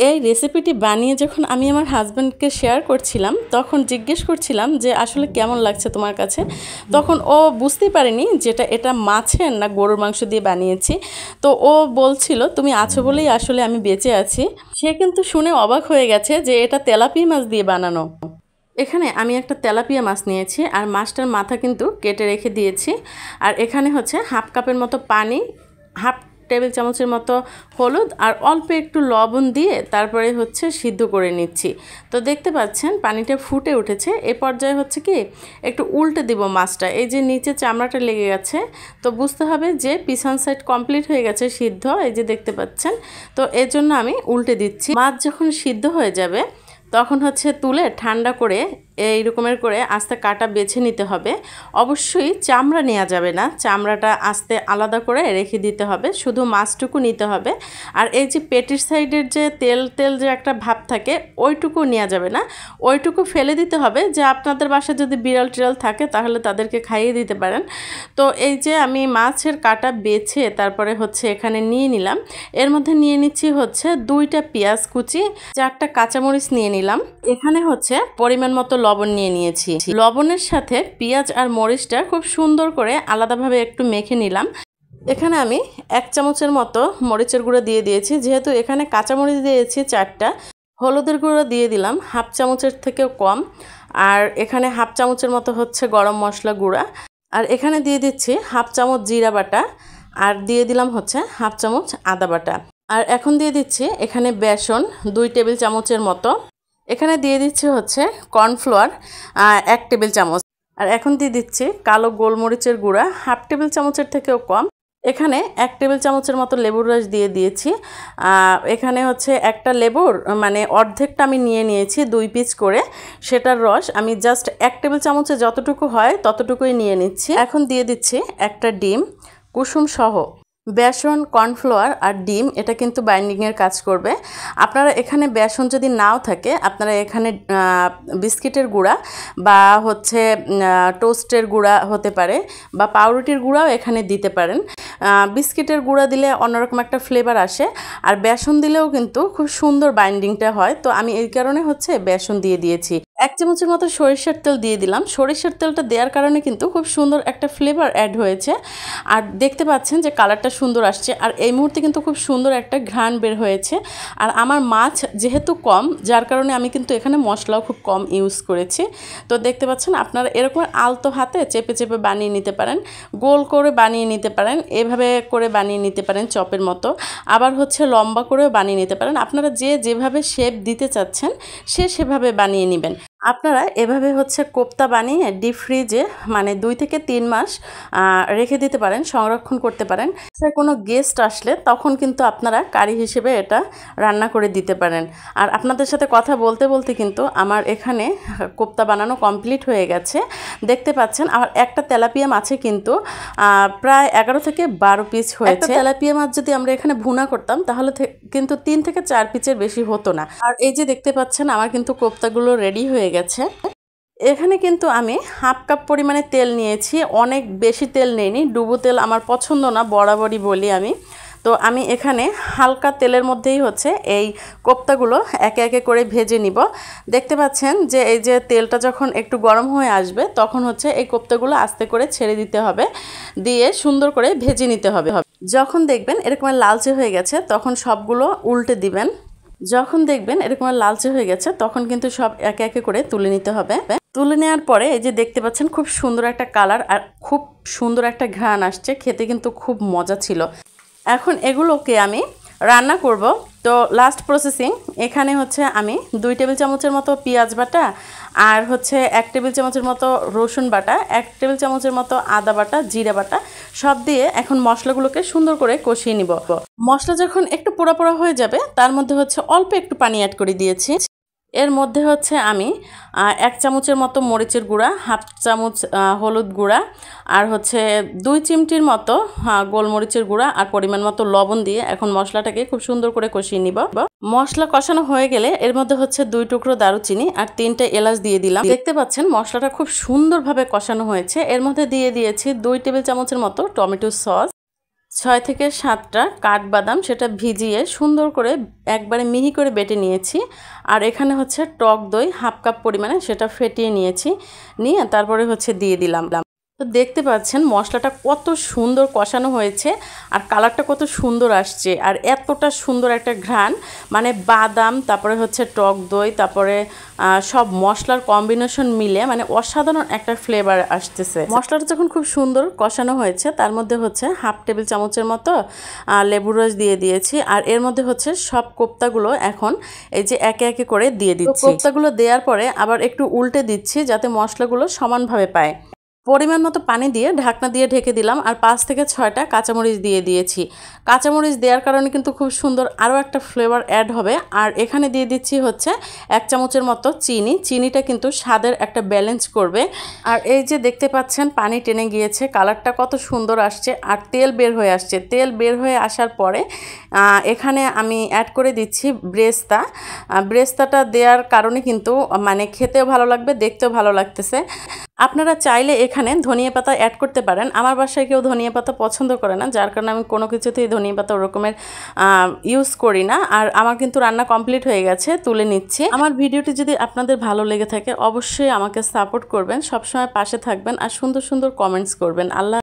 এই রেসিপিটি বানিয়ে যখন আমি আমার হাজব্যান্ডকে শেয়ার করছিলাম তখন জিজ্ঞেস করছিলাম যে আসলে কেমন লাগছে তোমার কাছে। তখন ও বুঝতেই পারেনি যেটা এটা মাছের না গরুর মাংস দিয়ে বানিয়েছি। তো ও বলছিল তুমি আছো বলেই আসলে আমি বেঁচে আছি। সে কিন্তু শুনে অবাক হয়ে গেছে যে এটা তেলাপিয়া মাছ দিয়ে বানানো। এখানে আমি একটা তেলাপিয়া মাছ নিয়েছি আর মাছটার মাথা কিন্তু কেটে রেখে দিয়েছি। আর এখানে হচ্ছে হাফ কাপের মতো পানি, হাফ টেবিল চামচের মতো হলুদ আর অল্প একটু লবণ দিয়ে তারপরে হচ্ছে সিদ্ধ করে নিচ্ছি। তো দেখতে পাচ্ছেন পানিটা ফুটে উঠেছে। এ পর্যায়ে হচ্ছে কি একটু উল্টে দিব মাছটা। এই যে নিচে চামড়াটা লেগে গেছে, তো বুঝতে হবে যে পিছন সাইড কমপ্লিট হয়ে গেছে সিদ্ধ, এই যে দেখতে পাচ্ছেন। তো এর জন্য আমি উল্টে দিচ্ছি। মাছ যখন সিদ্ধ হয়ে যাবে তখন হচ্ছে তুলে ঠান্ডা করে এই রকমের করে আস্তে কাটা বেছে নিতে হবে। অবশ্যই চামড়া নেওয়া যাবে না, চামড়াটা আস্তে আলাদা করে রেখে দিতে হবে, শুধু মাছটুকু নিতে হবে। আর এই যে পেটির সাইডের যে তেল তেল যে একটা ভাব থাকে ওইটুকু নেওয়া যাবে না, ওইটুকু ফেলে দিতে হবে। যে আপনাদের বাসায় যদি বিড়াল টিড়াল থাকে তাহলে তাদেরকে খাইয়ে দিতে পারেন। তো এই যে আমি মাছের কাটা বেছে তারপরে হচ্ছে এখানে নিয়ে নিলাম। এর মধ্যে নিয়ে নিচ্ছি হচ্ছে 2টা পেঁয়াজ কুচি, 4টা কাঁচামরিচ নিয়ে নিলাম। এখানে হচ্ছে পরিমাণ মতো লবণ নিয়ে নিয়েছি। লবণের সাথে পেঁয়াজ আর মরিচটা খুব সুন্দর করে আলাদাভাবে একটু মেখে নিলাম। এখানে আমি 1 চামচের মতো মরিচের গুঁড়ো দিয়ে দিয়েছি, যেহেতু এখানে কাঁচামরিচ দিয়েছি 4টা। হলুদের গুঁড়ো দিয়ে দিলাম হাফ চামচের থেকেও কম। আর এখানে হাফ চামচের মতো হচ্ছে গরম মশলা গুঁড়া। আর এখানে দিয়ে দিচ্ছি হাফ চামচ জিরা বাটা। আর দিয়ে দিলাম হচ্ছে হাফ চামচ আদা বাটা। আর এখন দিয়ে দিচ্ছি এখানে বেসন 2 টেবিল চামচের মতো। এখানে দিয়ে দিচ্ছি হচ্ছে কর্নফ্লাওয়ার 1 টেবিল চামচ। আর এখন দিয়ে দিচ্ছি কালো গোলমরিচের গুঁড়া হাফ টেবিল চামচের থেকেও কম। এখানে 1 টেবিল চামচের মতো লেবুর রস দিয়ে দিয়েছি। এখানে হচ্ছে একটা লেবুর মানে অর্ধেকটা আমি নিয়ে নিয়েছি 2 পিস করে, সেটার রস আমি জাস্ট 1 টেবিল চামচে যতটুকু হয় ততটুকুই নিয়ে নিচ্ছি। এখন দিয়ে দিচ্ছি একটা ডিম কুসুম সহ। বেসন, কর্নফ্লাওয়ার আর ডিম এটা কিন্তু বাইন্ডিংয়ের কাজ করবে। আপনারা এখানে বেসন যদি নাও থাকে আপনারা এখানে বিস্কিটের গুঁড়া বা হচ্ছে টোস্টের গুঁড়া হতে পারে বা পাউরুটির গুঁড়াও এখানে দিতে পারেন। বিস্কিটের গুঁড়া দিলে অন্যরকম একটা ফ্লেভার আসে, আর বেসন দিলেও কিন্তু খুব সুন্দর বাইন্ডিংটা হয়। তো আমি এই কারণে হচ্ছে বেসন দিয়ে দিয়েছি। 1 চামচের মতো সরিষার তেল দিয়ে দিলাম। সরিষার তেলটা দেওয়ার কারণে কিন্তু খুব সুন্দর একটা ফ্লেভার অ্যাড হয়েছে। আর দেখতে পাচ্ছেন যে কালারটা সুন্দর আসছে, আর এই মুহূর্তে কিন্তু খুব সুন্দর একটা ঘ্রাণ বের হয়েছে। আর আমার মাছ যেহেতু কম, যার কারণে আমি কিন্তু এখানে মশলাও খুব কম ইউজ করেছি। তো দেখতে পাচ্ছেন আপনারা এরকম আলতো হাতে চেপে চেপে বানিয়ে নিতে পারেন, গোল করে বানিয়ে নিতে পারেন, এভাবে করে বানিয়ে নিতে পারেন চপের মতো, আবার হচ্ছে লম্বা করেও বানিয়ে নিতে পারেন। আপনারা যেভাবে শেপ দিতে চাচ্ছেন সেভাবে বানিয়ে নেবেন। আপনারা এভাবে হচ্ছে কোপ্তা বানিয়ে ডিপ ফ্রিজে মানে 2 থেকে 3 মাস রেখে দিতে পারেন, সংরক্ষণ করতে পারেন। কোনো গেস্ট আসলে তখন কিন্তু আপনারা কারি হিসেবে এটা রান্না করে দিতে পারেন। আর আপনাদের সাথে কথা বলতে বলতে কিন্তু আমার এখানে কোপ্তা বানানো কমপ্লিট হয়ে গেছে। দেখতে পাচ্ছেন আমার একটা তেলাপিয়া মাছে কিন্তু প্রায় 11 থেকে 12 পিস হয়েছে। তেলাপিয়া মাছ যদি আমরা এখানে ভুনা করতাম তাহলে কিন্তু 3 থেকে 4 পিসের বেশি হতো না। আর এই যে দেখতে পাচ্ছেন আমার কিন্তু কোপ্তাগুলো রেডি হয়ে গেছে। এখানে কিন্তু আমি হাফ কাপ পরিমাণে তেল নিয়েছি, অনেক বেশি তেল নেইনি। ডুবো তেল আমার পছন্দ না, বরাবরই বলি আমি। তো আমি এখানে হালকা তেলের মধ্যেই হচ্ছে এই কোপ্তাগুলো একে একে করে ভেজে নিব। দেখতে পাচ্ছেন যে এই যে তেলটা যখন একটু গরম হয়ে আসবে তখন হচ্ছে এই কোপ্তাগুলো আস্তে করে ছেড়ে দিতে হবে, দিয়ে সুন্দর করে ভেজে নিতে হবে। যখন দেখবেন এরকম লালচে হয়ে গেছে তখন সবগুলো উল্টে দিবেন। যখন দেখবেন এরকম লালচে হয়ে গেছে তখন কিন্তু সব একে একে করে তুলে নিতে হবে। তুলে নেওয়ার পরে এই যে দেখতে পাচ্ছেন খুব সুন্দর একটা কালার আর খুব সুন্দর একটা ঘ্রাণ আসছে, খেতে কিন্তু খুব মজা ছিল। এখন এগুলোকে আমি রান্না করব। তো লাস্ট প্রসেসিং এখানে হচ্ছে আমি 2 টেবিল চামচের মতো পেঁয়াজ বাটা আর হচ্ছে 1 টেবিল চামচের মতো রসুন বাটা, 1 টেবিল চামচের মতো আদা বাটা, জিরা বাটা সব দিয়ে এখন মশলাগুলোকে সুন্দর করে কষিয়ে নিব। মশলা যখন একটু পোড়া পোড়া হয়ে যাবে তার মধ্যে হচ্ছে অল্প একটু পানি অ্যাড করে দিয়েছি। এর মধ্যে হচ্ছে আমি 1 চামচের মতো মরিচের গুঁড়া, হাফ চামচ হলুদ গুঁড়া আর হচ্ছে 2 চিমটির মতো গোলমরিচের গুঁড়া আর পরিমাণ মতো লবণ দিয়ে এখন মশলাটাকে খুব সুন্দর করে কষিয়ে নিব। মশলা কষানো হয়ে গেলে এর মধ্যে হচ্ছে 2 টুকরো দারুচিনি আর 3টে এলাচ দিয়ে দিলাম। দেখতে পাচ্ছেন মশলাটা খুব সুন্দরভাবে কষানো হয়েছে। এর মধ্যে দিয়ে দিয়েছি 2 টেবিল চামচের মতো টমেটো সস। 6 থেকে 7টা কাঠবাদাম সেটা ভিজিয়ে সুন্দর করে একবারে মিহি করে বেটে নিয়েছি। আর এখানে হচ্ছে টক দই হাফ কাপ পরিমাণে সেটা ফেটিয়ে নিয়েছি, নিয়ে তারপরে হচ্ছে দিয়ে দিলাম। তো দেখতে পাচ্ছেন মশলাটা কত সুন্দর কষানো হয়েছে আর কালারটা কত সুন্দর আসছে, আর এতটা সুন্দর একটা ঘ্রাণ, মানে বাদাম তারপরে হচ্ছে টক দই তারপরে সব মশলার কম্বিনেশন মিলে মানে অসাধারণ একটা ফ্লেভার আসতেছে। মশলাটা যখন খুব সুন্দর কষানো হয়েছে তার মধ্যে হচ্ছে হাফ টেবিল চামচের মতো লেবুর রস দিয়ে দিয়েছি। আর এর মধ্যে হচ্ছে সব কোপ্তাগুলো এখন এই যে একে একে করে দিয়ে দিচ্ছি। কোপ্তাগুলো দেওয়ার পরে আবার একটু উল্টে দিচ্ছি যাতে মশলাগুলো সমানভাবে পায়। পরিমাণ মতো পানি দিয়ে ঢাকনা দিয়ে ঢেকে দিলাম আর 5 থেকে 6টা কাঁচামরিচ দিয়ে দিয়েছি। কাঁচামরিচ দেওয়ার কারণে কিন্তু খুব সুন্দর আরও একটা ফ্লেভার অ্যাড হবে। আর এখানে দিয়ে দিচ্ছি হচ্ছে 1 চামচের মতো চিনি। চিনিটা কিন্তু স্বাদের একটা ব্যালেন্স করবে। আর এই যে দেখতে পাচ্ছেন পানি টেনে গিয়েছে, কালারটা কত সুন্দর আসছে আর তেল বের হয়ে আসছে। তেল বের হয়ে আসার পরে এখানে আমি অ্যাড করে দিচ্ছি ব্রেস্তা। ব্রেস্তাটা দেওয়ার কারণে কিন্তু মানে খেতেও ভালো লাগবে, দেখতেও ভালো লাগতেছে। আপনারা চাইলে এখানে ধনিয়া পাতা অ্যাড করতে পারেন। আমার বাসায় কেউ ধনিয়া পাতা পছন্দ করে না, যার কারণে আমি কোনো কিছুতেই ধনিয়া পাতা ওরকমের ইউজ করি না। আর আমার কিন্তু রান্না কমপ্লিট হয়ে গেছে, তুলে নিচ্ছি। আমার ভিডিওটি যদি আপনাদের ভালো লেগে থাকে অবশ্যই আমাকে সাপোর্ট করবেন, সবসময় পাশে থাকবেন আর সুন্দর সুন্দর কমেন্টস করবেন। আল্লাহ।